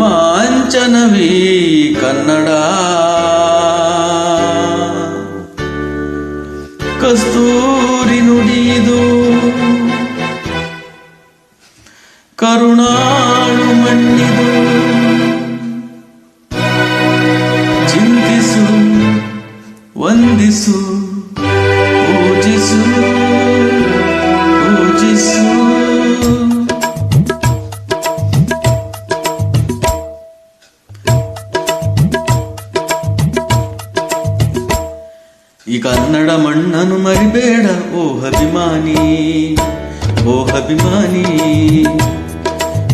ರೋಮಾಂಚನವೀ ಕನ್ನಡ. ಕಸ್ತೂರಿ ನುಡಿದು ಕರುಣಾಳು ಮಣ್ಣಿದು ಚಿಂತಿಸು ವಂದಿಸು ಪೂಜಿಸು ಪೂಜಿಸು. ಈ ಕನ್ನಡ ಮಣ್ಣನ್ನು ಮರಿಬೇಡ ಓ ಅಭಿಮಾನಿ, ಓ ಅಭಿಮಾನಿ.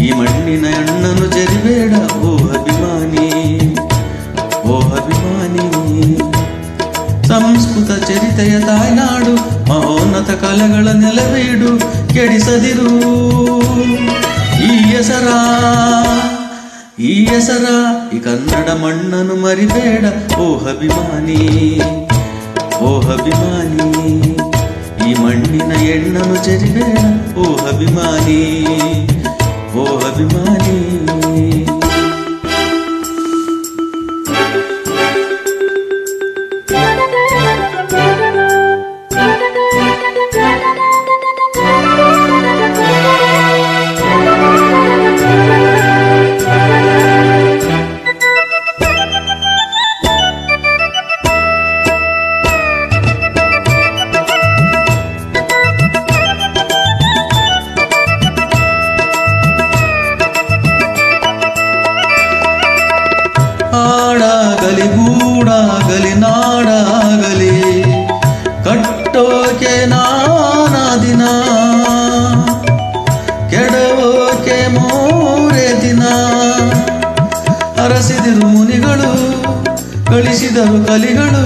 ಈ ಮಣ್ಣಿನ ಹೆಣ್ಣನ್ನು ಜರಿಬೇಡ ಓ ಅಭಿಮಾನಿ, ಓ ಅಭಿಮಾನಿ. ಸಂಸ್ಕೃತ ಚರಿತೆಯ ತಾಯ್ನಾಡು, ಮಹೋನ್ನತ ಕಲೆಗಳ ನೆಲವೀಡು, ಕೆಡಿಸದಿರು ಈ ಹೆಸರ, ಈ ಹೆಸರ. ಈ ಕನ್ನಡ ಮಣ್ಣನ್ನು ಮರಿಬೇಡ ಓ ಅಭಿಮಾನಿ, ಓ ಅಭಿಮಾನಿ. ಈ ಮಣ್ಣಿನ ಹೆಣ್ಣನ್ನು ಜರಿಬೇಡ ಓ ಅಭಿಮಾನಿ, ಓ ಅಭಿಮಾನಿ. ಹಾಡಾಗಲಿ ಗೂಡಾಗಲಿ ನಾಡಾಗಲಿ ಕಟ್ಟೋಕೆ ನಾನಾ ದಿನ, ಕೆಡವೋಕೆ ಮೂರೇ ದಿನ. ಹರಸಿದರು ಮುನಿಗಳು, ಗಳಿಸಿದರು ಕಲಿಗಳು,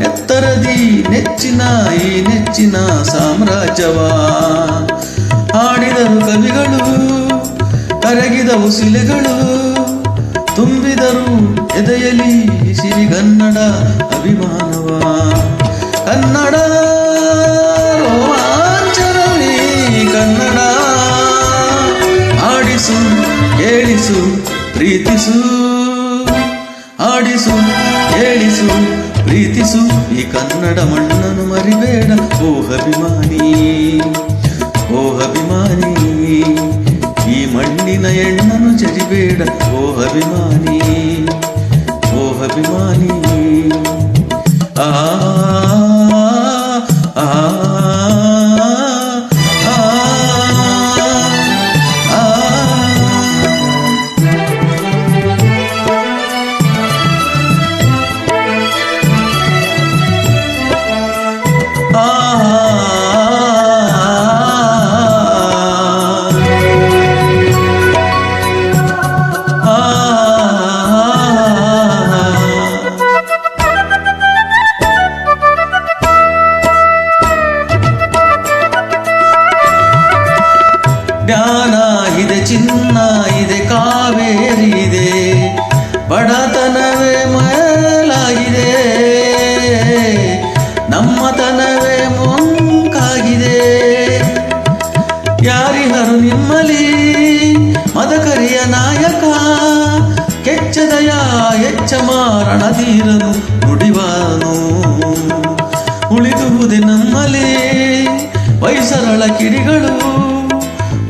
ನೆತ್ತರದಿ ನೆಚ್ಚಿನ ಈ ನೆಚ್ಚಿನ ಸಾಮ್ರಾಜ್ಯವ. ಹಾಡಿದರು ಕವಿಗಳು, ಕರಗಿದವು ಶಿಲೆಗಳು, ತುಂಬಿದರು ಎದೆಯಲಿ ಸಿರಿಗನ್ನಡ ಅಭಿಮಾನವ. ಕನ್ನಡ ರೋಮಾಂಚನವೀ ಕನ್ನಡ. ಆಡಿಸು ಕೇಳಿಸು ಪ್ರೀತಿಸು, ಆಡಿಸು ಕೇಳಿಸು ಪ್ರೀತಿಸು. ಈ ಕನ್ನಡ ಮಣ್ಣನ್ನು ಮರಿಬೇಡ ಓ ಅಭಿಮಾನಿ, ಓ ಅಭಿಮಾನಿ. ಈ ಮಣ್ಣಿನ ಹೆಣ್ಣನ್ನು ಜರಿಬೇಡ ಓ ಅಭಿಮಾನಿ, ಓ ಅಭಿಮಾನಿ. ಆ ಆ ಜ್ಞಾನ ಇದೆ, ಚಿನ್ನ ಇದೆ, ಕಾವೇರಿ ಇದೆ, ಬಡತನವೇ ಮೇಲಾಗಿದೆ, ನಮ್ಮತನವೇ ಮುಂಕಾಗಿದೆ. ಯಾರಿಹರು ನಿಮ್ಮಲಿ ಮದಕರಿಯ ನಾಯಕ, ಕೆಚ್ಚದಯ ಹೆಚ್ಚ ಮಾರಣಧೀರನು ನುಡಿವಾನು. ಉಳಿದುವುದೇ ನಮ್ಮಲಿ ವೈಸರಳ ಕಿಡಿಗಳು,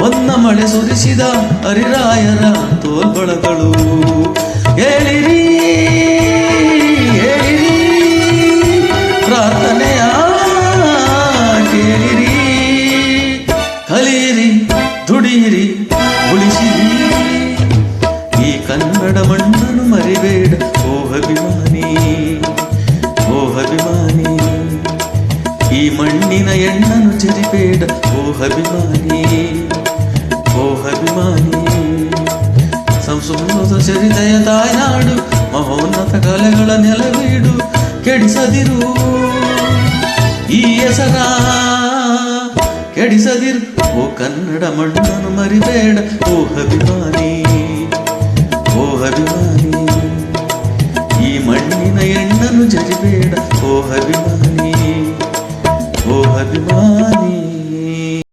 ಒಂದ ಮಳೆ ಸುರಿಸಿದ ಹರಿರಾಯರ ತೋಲ್ಬಳಗಳು. ಹೇಳಿರಿ ಹೇಳಿರಿ ಪ್ರಾರ್ಥನೆಯ ಕೇಳಿರಿ, ಕಲಿಯಿರಿ ದುಡಿಯಿರಿ ಉಳಿಸಿರಿ. ಈ ಕನ್ನಡ ಮಣ್ಣನ್ನು ಮರಿಬೇಡ ಓ ಅಭಿಮಾನಿ, ಓ ಅಭಿಮಾನಿ. ಈ ಮಣ್ಣಿನ ಹೆಣ್ಣನ್ನು ಜರಿಬೇಡ ಓ ಅಭಿಮಾನಿ, ಓ ಅಭಿಮಾನಿ. ಸಂಸ್ಕೃತ ಚರಿತೆಯ ತಾಯ್ನಾಡು, ಮಹೋನ್ನತ ಕಲೆಗಳ ನೆಲವೀಡು, ಕೆಡಿಸದಿರು ಈ ಹೆಸರ, ಕೆಡಿಸದಿರು ಓ ಕನ್ನಡ ಮಣ್ಣನ್ನು ಮರಿಬೇಡ ಓ ಅಭಿಮಾನಿ, ಓ ಅಭಿಮಾನಿ. ಈ ಮಣ್ಣಿನ ಹೆಣ್ಣನ್ನು ಜರಿಬೇಡ ಓ ಅಭಿಮಾನಿ, ಓ ಅಭಿಮಾನಿ.